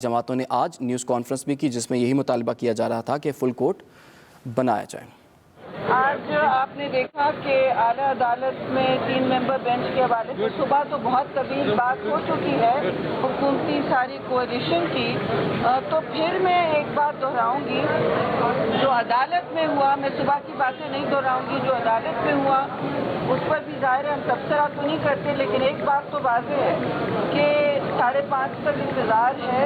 جماعتوں نے آج نیوز کانفرنس بھی کی جس میں یہی مطالبہ کیا جا رہا تھا کہ فل کورٹ بنایا جائے۔ آج آپ نے دیکھا کہ اعلیٰ عدالت میں 3 ممبر بینچ کے حوالے سے صبح تو بہت طویل بات ہو چکی ہے حکومتی ساری کوalition کی، تو پھر میں ایک بات دہراؤں گی جو عدالت میں ہوا، میں صبح کی باتیں نہیں دہراؤں گی، جو عدالت میں ہوا اس پر بھی ظاہر ہے ہم تبصرہ تو نہیں کرتے، لیکن ایک بات تو واضح ہے کہ 5:30 تک انتظار ہے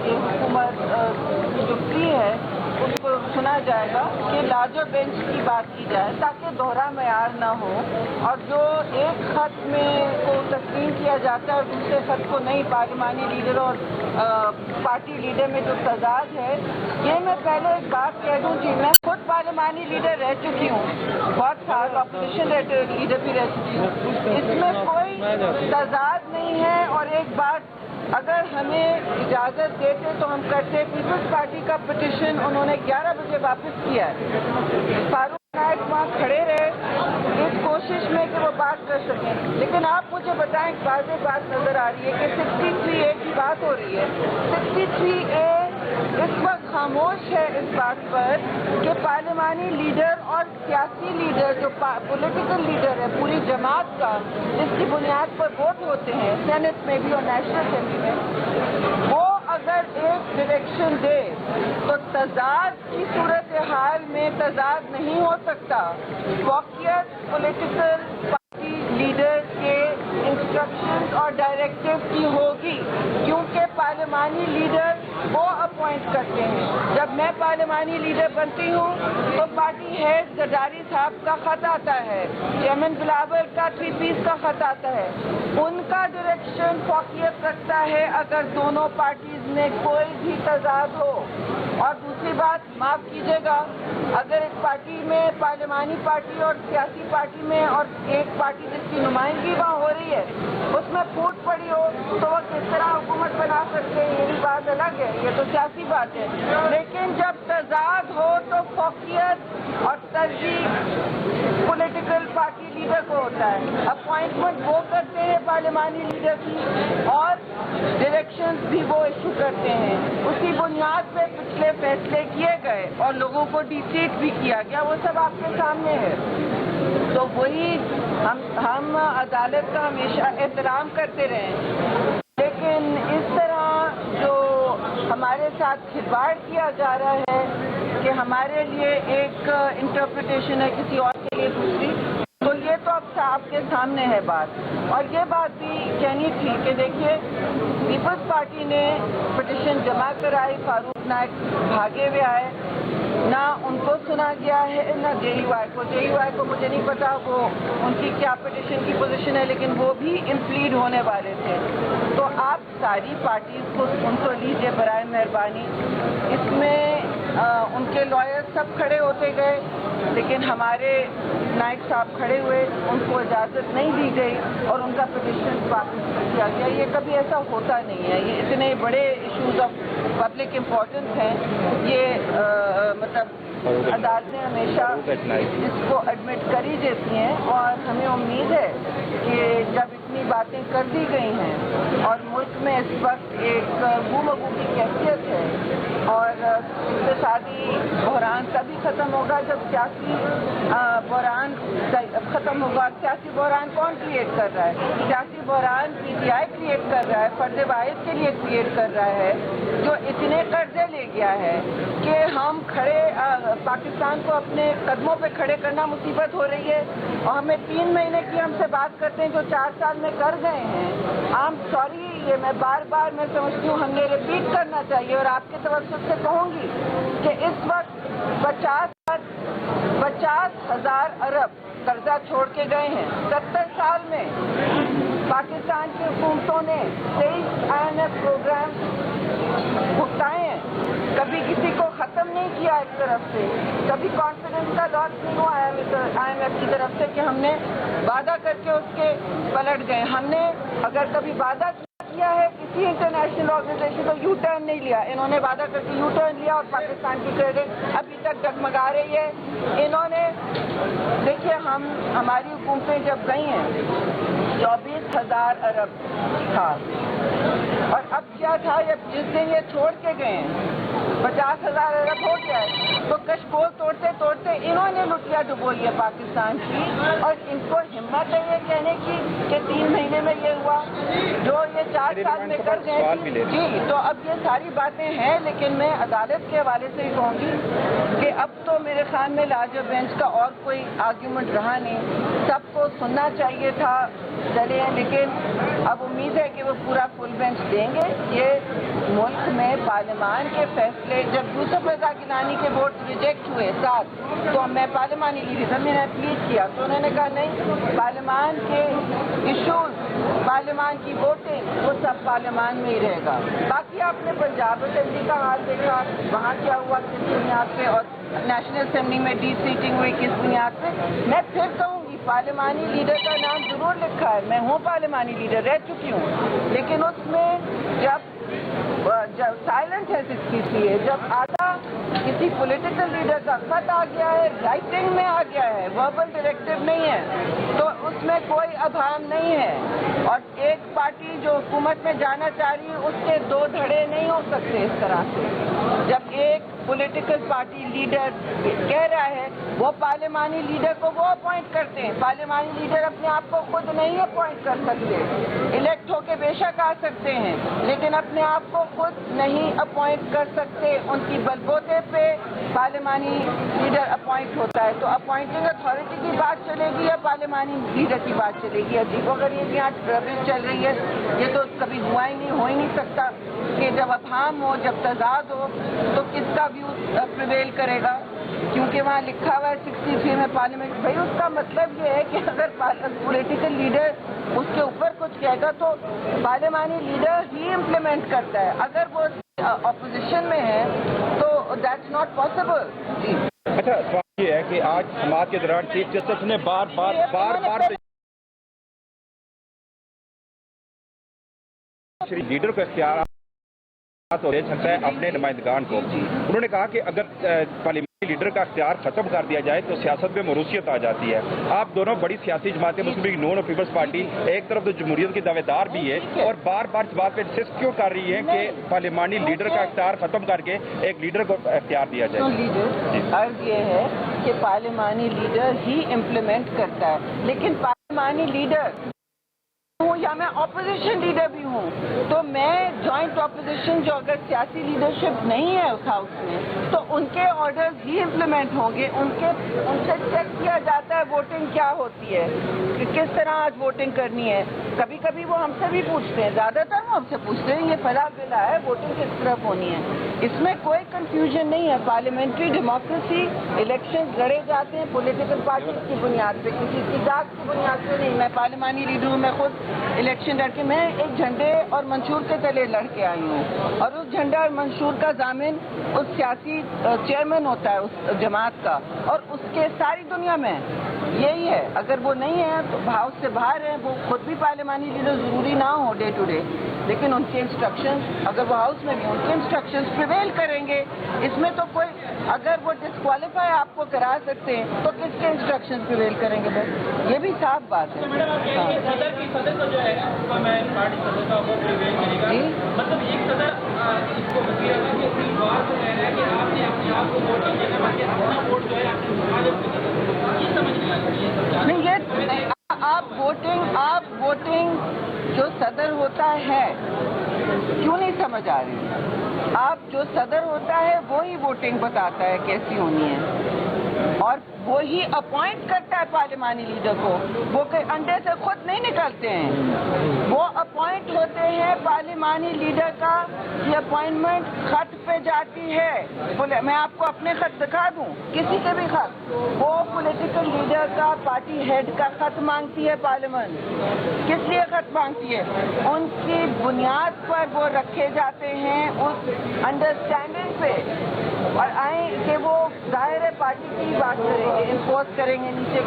کہ حکومت جو فری ہے اس کو سنا جائے گا کہ لارجر بینچ کی بات کی جائے تاکہ دوہرا معیار نہ ہو، اور جو ایک خط میں کو تسلیم کیا جاتا ہے اور دوسرے خط کو نہیں، پارلیمانی لیڈر اور پارٹی لیڈر میں جو تضاد ہے، یہ میں پہلے ایک بات کہہ دوں جی، میں خود پارلیمانی لیڈر رہ چکی ہوں، بہت سال اپوزیشن لیڈر بھی رہ چکی ہوں، اس میں کوئی تضاد نہیں ہے۔ اور ایک بات اگر ہمیں اجازت دیتے تو ہم کرتے، پیپلز پارٹی کا پٹیشن انہوں نے 11 بجے واپس کیا ہے، فاروق نائک وہاں کھڑے رہے اس کوشش میں کہ وہ بات کر سکیں، لیکن آپ مجھے بتائیں ایک واضح بات نظر آ رہی ہے کہ 63A کی بات ہو رہی ہے، 63A اس وقت خاموش ہے اس بات پر کہ پارلیمانی لیڈر اور سیاسی لیڈر جو پولیٹیکل لیڈر ہے پوری جماعت کا جس کی بنیاد پر ووٹ ہوتے ہیں سینٹ میں بھی اور نیشنل اسمبلی میں، وہ اگر ایک ڈائریکشن دے تو تضاد کی صورتحال میں تضاد نہیں ہو سکتا، واقعیت پولیٹیکل پارٹی لیڈر کے انسٹرکشنز اور ڈائریکٹیو کی ہوگی، کیونکہ پارلیمانی لیڈر وہ اپوائنٹ کرتے ہیں۔ جب میں پارلیمانی لیڈر بنتی ہوں تو پارٹی ہیڈ زرداری صاحب کا خط آتا ہے، چیئرمین بلاول کا 3 پیس کا خط آتا ہے، ان کا ڈائریکشن فوقیت رکھتا ہے اگر دونوں پارٹیز میں کوئی بھی تضاد ہو۔ اور دوسری بات معاف کیجیے گا، اگر ایک پارٹی میں پارلیمانی پارٹی اور سیاسی پارٹی میں اور ایک پارٹی جس کی نمائندگی وہاں ہو رہی ہے اس میں پھوٹ پڑی ہو تو وہ کس طرح حکومت بنا سکتے ہیں، یہ بھی بات الگ ہے، یہ تو سیاسی بات ہے، لیکن جب تضاد ہو تو فوقیت اور ترجیح پولیٹیکل پارٹی لیڈر کو ہوتا ہے، اپوائنٹمنٹ وہ کرتے ہیں پارلیمانی لیڈر کی اور ڈائریکشنز بھی وہ ایشو کرتے ہیں، اسی بنیاد پہ پچھلے فیصلے کیے گئے اور لوگوں کو ڈیسیٹ بھی کیا گیا، وہ سب آپ کے سامنے ہے۔ تو وہی ہم عدالت کا ہمیشہ احترام کرتے رہیں، لیکن اس طرح جو ہمارے ساتھ کھلواڑ کیا جا رہا ہے کہ ہمارے لیے ایک انٹرپریٹیشن ہے کسی اور کے لیے دوسری، تو یہ تو اب آپ کے سامنے ہے بات۔ اور یہ بات بھی کہنی تھی کہ دیکھیے پیپلز پارٹی نے پٹیشن جمع کرائی، فاروق نائک بھاگے ہوئے آئے، نہ ان کو سنا گیا ہے نہ جے یو آئی کو مجھے نہیں پتا وہ ان کی کیا پٹیشن کی پوزیشن ہے، لیکن وہ بھی امپلیڈ ہونے والے تھے۔ تو آپ ساری پارٹیز کو سن تو لیجیے برائے مہربانی، اس میں ان کے لائر سب کھڑے ہوتے گئے لیکن ہمارے نائک صاحب کھڑے ہوئے، ان کو اجازت نہیں دی گئی اور ان کا پٹیشن واپس کیا گیا۔ یہ کبھی ایسا ہوتا نہیں ہے، یہ اتنے بڑے ایشوز آف پبلک امپورٹنس ہیں، یہ مطلب عدالتیں ہمیشہ اس کو ایڈمٹ کری دیتی ہیں، اور ہمیں امید ہے کہ جب اتنی باتیں کر دی گئی ہیں اور ملک میں اس وقت ایک گو مگو کی کیفیت ہے اور اقتصادی بحران تبھی ختم ہوگا جب سیاسی بحران ختم ہوگا۔ سیاسی بحران کون کریٹ کر رہا ہے؟ سیاسی بحران پی ٹی آئی کریٹ کر رہا ہے، فرد واحد کے لیے کریٹ کر رہا ہے جو اتنے قرضے لے گیا ہے کہ ہم پاکستان کو اپنے قدموں پہ کھڑے کرنا مصیبت ہو رہی ہے، اور ہمیں 3 مہینے کی ہم سے بات کرتے ہیں جو 4 سال میں کر گئے ہیں۔ سوری، یہ میں بار بار میں سمجھتی ہوں ہمیں ریپیٹ کرنا چاہیے، اور آپ کے توسط سے کہوں گی کہ اس وقت 50,000 ارب قرضہ چھوڑ کے گئے ہیں۔ 70 سال میں پاکستان کی حکومتوں نے 23 IMF پروگرام بھگتائے ہیں، کبھی کسی کو ختم نہیں کیا ایک طرف سے، کبھی کانفیڈنس کا لاس نہیں ہوا IMF کی طرف سے کہ ہم نے وعدہ کر کے اس کے پلٹ گئے۔ ہم نے اگر کبھی وعدہ کیا ہے کسی انٹرنیشنل آرگنائزیشن کو یو ٹرن نہیں لیا. انہوں نے وعدہ کر کے یو ٹرن لیا اور پاکستان کی کریڈٹ ابھی تک ڈگمگا رہی ہے. انہوں نے دیکھیے ہماری حکومتیں جب گئی ہیں 24,000 ارب تھا اور اب کیا تھا جس دن یہ چھوڑ کے گئے ہیں 50,000 ارب ہو گیا ہے. تو کشکول توڑتے توڑتے انہوں نے لٹیا ڈبوئی ہے پاکستان کی اور ان کو ہمت ہے یہ کہنے کی کہ 3 مہینے میں یہ ہوا جو یہ 4 سال میں کر گئے. جی تو اب یہ ساری باتیں ہیں لیکن میں عدالت کے حوالے سے ہی کہوں گی کہ اب تو میرے خیال میں لارجر بینچ کا اور کوئی آرگیومنٹ رہا نہیں. سب کو سننا چاہیے تھا چلے لیکن اب امید ہے کہ وہ پورا فل بینچ دیں گے. یہ ملک میں پارلیمان کے فیصلے جب یوسف رضا گیلانی کے ووٹ ریجیکٹ ہوئے 7 تو میں پارلیمانی لیڈر میں نے اپیل کیا تو انہوں نے کہا نہیں پارلیمان کے ایشوز پارلیمان کی ووٹنگ وہ سب پارلیمان میں ہی رہے گا. باقی آپ نے پنجاب اسمبلی کا حال دیکھا وہاں کیا ہوا کس بنیاد پہ اور نیشنل اسمبلی میں ڈی سیٹنگ ہوئی کس بنیاد پہ. میں پھر کہوں گی پارلیمانی لیڈر کا نام ضرور لکھا ہے میں ہوں پارلیمانی لیڈر رہ چکی ہوں لیکن اس میں جب سائلنٹ ہے 60 ہے جب آدھا کسی پولیٹیکل لیڈر کا خط آ گیا ہے رائٹنگ میں آ گیا ہے وربل ڈائریکٹیو نہیں ہے تو اس میں کوئی ابہام نہیں ہے اور ایک پارٹی جو حکومت میں جانا چاہ رہی ہے اس کے 2 دھڑے نہیں ہو سکتے اس طرح سے. جب ایک پولیٹیکل پارٹی لیڈر کہہ رہا ہے وہ پارلیمانی لیڈر کو وہ اپوائنٹ کرتے ہیں. پارلیمانی لیڈر اپنے آپ کو خود نہیں اپوائنٹ کر سکتے. الیکٹ ہو کے بے شک آ سکتے ہیں لیکن اپنے آپ کو خود نہیں اپوائنٹ کر سکتے. ان کی بلبوتے پہ پارلیمانی لیڈر اپوائنٹ ہوتا ہے. تو اپوائنٹنگ اتھارٹی کی بات چلے گی یا پارلیمانی لیڈر کی بات چلے گی. عجیب وغیرہ یہاں ٹربل چل رہی ہے. یہ تو کبھی ہوا ہی نہیں ہو ہی نہیں سکتا کہ جب ابہام ہو جب تضاد ہو تو کس کا ویو پریویل کرے گا کیونکہ وہاں لکھا ہوا ہے 63 میں پارلیمنٹ. بھائی اس کا مطلب یہ ہے کہ اگر پولیٹیکل لیڈر اس کے اوپر کچھ کہے گا تو پارلیمانی لیڈر ہی امپلیمنٹ کرتا ہے. اگر وہ اپوزیشن میں ہے تو دیٹس ناٹ پاسبل. جی اچھا سوال یہ ہے کہ آج سماعت کے دوران چیف جسٹس نے بار لیڈر کو اختیارات دے سکتا ہے اپنے نمائندگان کو. انہوں نے کہا کہ اگر پارلیمانی لیڈر کا اختیار ختم کر دیا جائے تو سیاست میں موروثیت آ جاتی ہے. آپ دونوں بڑی سیاسی جماعتیں مسلم لیگ نون اور پیپلز پارٹی ایک طرف تو جمہوریت کی دعوے دار بھی ہے اور بار بار اس بات پہ انسسٹ کیوں کر رہی ہے کہ پارلیمانی لیڈر کا اختیار ختم کر کے ایک لیڈر کو اختیار دیا جائے. عرض یہ ہے کہ پارلیمانی لیڈر ہی امپلیمنٹ کرتا ہے لیکن پارلیمانی لیڈر ہوں یا میں اپوزیشن لیڈر بھی ہوں تو میں جوائنٹ اپوزیشن جو اگر سیاسی لیڈرشپ نہیں ہے اس ہاؤس میں تو ان کے آرڈرز ہی امپلیمنٹ ہوں گے. ان سے چیک کیا جاتا ہے ووٹنگ کیا ہوتی ہے کہ کس طرح آج ووٹنگ کرنی ہے. کبھی کبھی وہ ہم سے بھی پوچھتے ہیں زیادہ تر وہ ہم سے پوچھتے ہیں یہ فلاں بلا ہے ووٹنگ کس طرف ہونی ہے. اس میں کوئی کنفیوژن نہیں ہے. پارلیمنٹری ڈیموکریسی الیکشن لڑے جاتے ہیں پولیٹیکل پارٹیز کی بنیاد پہ کسی کی ذات کی بنیاد پہ نہیں. میں پارلیمانی لیڈر ہوں میں خود الیکشن لڑ کے میں ایک جھنڈے اور منشور کے تلے لڑ کے آئی ہوں اور اس جھنڈا اور منشور کا ضامن اس سیاسی چیئرمین ہوتا ہے اس جماعت کا اور اس کے ساری دنیا میں یہی ہے. اگر وہ نہیں ہے تو ہاؤس سے باہر ہیں وہ خود بھی پارلیمانی لیڈر ضروری نہ ہو ڈے ٹو ڈے لیکن ان کے انسٹرکشنز اگر وہ ہاؤس میں بھی ان کے انسٹرکشنز پریویل کریں گے. اس میں تو کوئی اگر وہ ڈسکوالیفائی آپ کو کرا سکتے ہیں تو کس کے انسٹرکشنز پریویل کریں گے. بس یہ بھی صاف بات ہے. مطلب ایک صدر اس کو نہیں یہ آپ ووٹنگ جو صدر ہوتا ہے کیوں نہیں سمجھ آ رہی. آپ جو صدر ہوتا ہے وہی ووٹنگ بتاتا ہے کیسی ہونی ہے اور وہی اپوائنٹ کرتا ہے پارلیمانی لیڈر کو. وہ انڈے سے خود نہیں نکلتے ہیں وہ اپوائنٹ ہوتے ہیں. پارلیمانی لیڈر کا یہ اپوائنٹمنٹ خط پہ جاتی ہے. میں آپ کو اپنے خط دکھا دوں کسی کے بھی خط وہ پولیٹیکل لیڈر کا پارٹی ہیڈ کا خط مانگتی ہے پارلیمنٹ. کس لیے خط مانگتی ہے؟ ان کی بنیاد پر وہ رکھے جاتے ہیں اس انڈرسٹینڈنگ پہ اور آئیں کہ وہ ظاہر ہے پارٹی کی بات کریں گے امپوز کریں گے نیچے